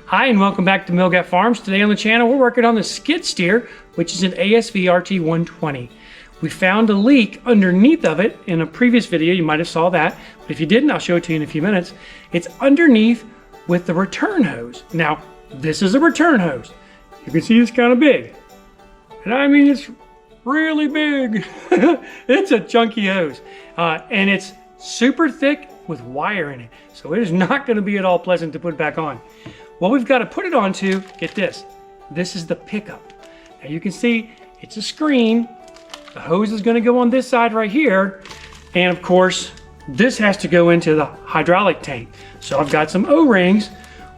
Hi and welcome back to Milgat Farms. Today on the channel we're working on the skid steer, which is an ASV RT120. We found a leak underneath of it in a previous video. You might have saw that, but if you didn't, I'll show it to you in a few minutes. It's underneath with the return hose. Now, this is a return hose. You can see it's kind of big. And I mean, it's really big. It's a chunky hose. And it's super thick with wire in it. So it is not going to be at all pleasant to put back on. What we've got to put it onto, get this. This is the pickup. Now you can see it's a screen. The hose is going to go on this side right here. And of course, this has to go into the hydraulic tank. So I've got some O-rings.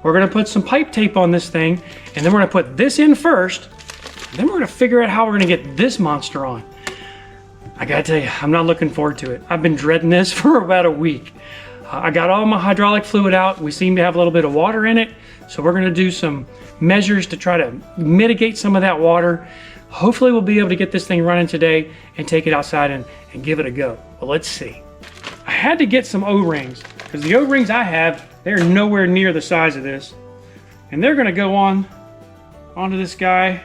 We're going to put some pipe tape on this thing. And then we're going to put this in first. Then we're going to figure out how we're going to get this monster on. I got to tell you, I'm not looking forward to it. I've been dreading this for about a week. I got all my hydraulic fluid out. We seem to have a little bit of water in it. So we're going to do some measures to try to mitigate some of that water. Hopefully we'll be able to get this thing running today and take it outside and give it a go. But let's see. I had to get some O-rings because the O-rings I have, they're nowhere near the size of this. And they're going to go onto this guy.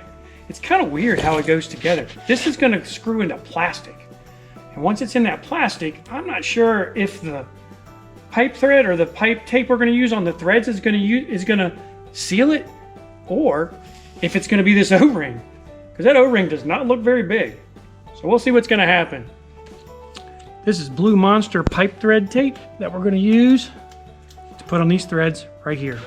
It's kind of weird how it goes together. This is going to screw into plastic. And once it's in that plastic, I'm not sure if the pipe thread or the pipe tape we're going to use on the threads is going to seal it, or if it's going to be this O-ring, because that O-ring does not look very big. So we'll see what's going to happen. This is Blue Monster pipe thread tape that we're going to use to put on these threads right here.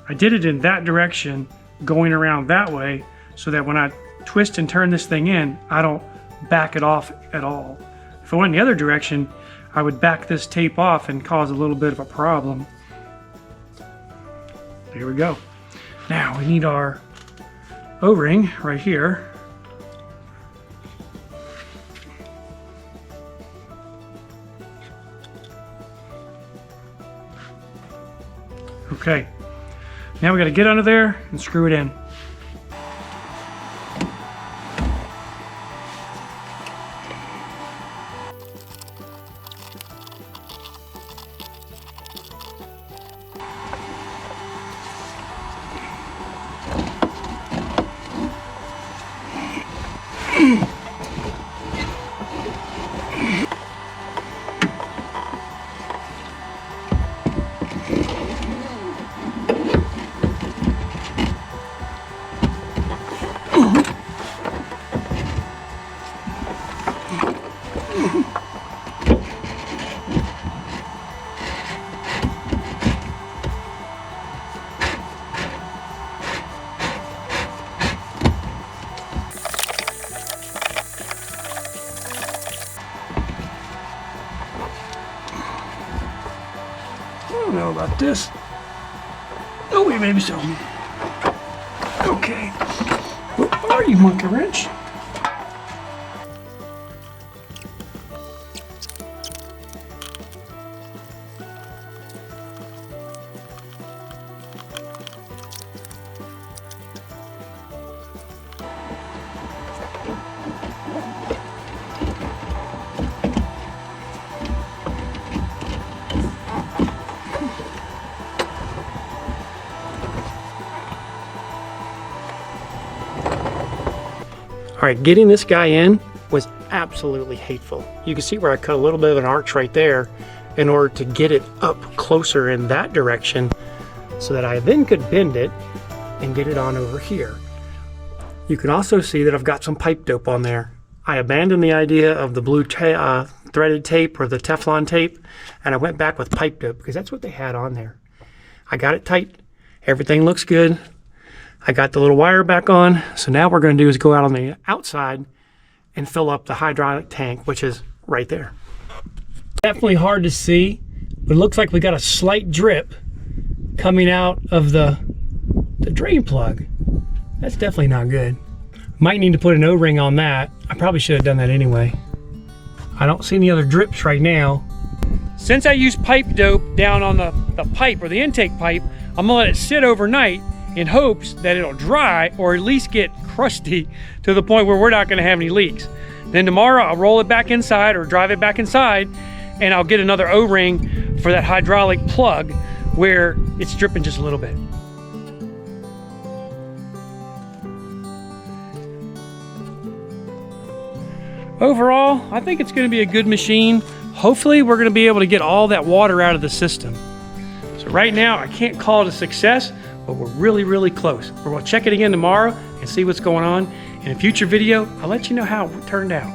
I did it in that direction, going around that way, so that when I twist and turn this thing in, I don't back it off at all. If I went in the other direction, I would back this tape off and cause a little bit of a problem. There we go. Now we need our O-ring right here. Okay. Now we got to get under there and screw it in. I don't know about this. Oh wait, maybe so. Okay. Where are you, monkey wrench? All right, getting this guy in was absolutely hateful. You can see where I cut a little bit of an arch right there in order to get it up closer in that direction so that I then could bend it and get it on over here. You can also see that I've got some pipe dope on there. I abandoned the idea of the blue threaded tape or the Teflon tape, and I went back with pipe dope because that's what they had on there. I got it tight. Everything looks good. I got the little wire back on, so now what we're going to do is go out on the outside and fill up the hydraulic tank, which is right there. Definitely hard to see, but it looks like we got a slight drip coming out of the drain plug. That's definitely not good. Might need to put an O-ring on that. I probably should have done that anyway. I don't see any other drips right now. Since I used pipe dope down on the pipe or the intake pipe, I'm gonna let it sit overnight in hopes that it'll dry or at least get crusty to the point where we're not gonna have any leaks. Then tomorrow I'll roll it back inside or drive it back inside and I'll get another O-ring for that hydraulic plug where it's dripping just a little bit. Overall, I think it's going to be a good machine. Hopefully we're going to be able to get all that water out of the system. So right now I can't call it a success, but we're really close. We're going to check it again tomorrow and see what's going on. In a future video, I'll let you know how it turned out.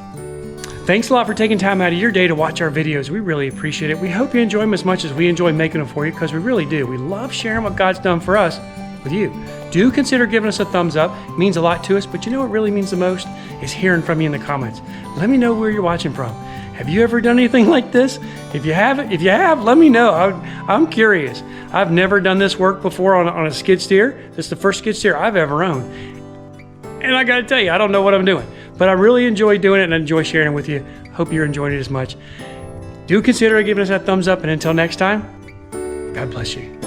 Thanks a lot for taking time out of your day to watch our videos. We really appreciate it. We hope you enjoy them as much as we enjoy making them for you, because we really do. We love sharing what God's done for us with you. Do consider giving us a thumbs up. It means a lot to us, but you know what really means the most is hearing from you in the comments. Let me know where you're watching from. Have you ever done anything like this? If you have, let me know. I'm curious. I've never done this work before on a skid steer. This is the first skid steer I've ever owned. And I gotta tell you, I don't know what I'm doing, but I really enjoy doing it and I enjoy sharing it with you. Hope you're enjoying it as much. Do consider giving us that thumbs up, and until next time, God bless you.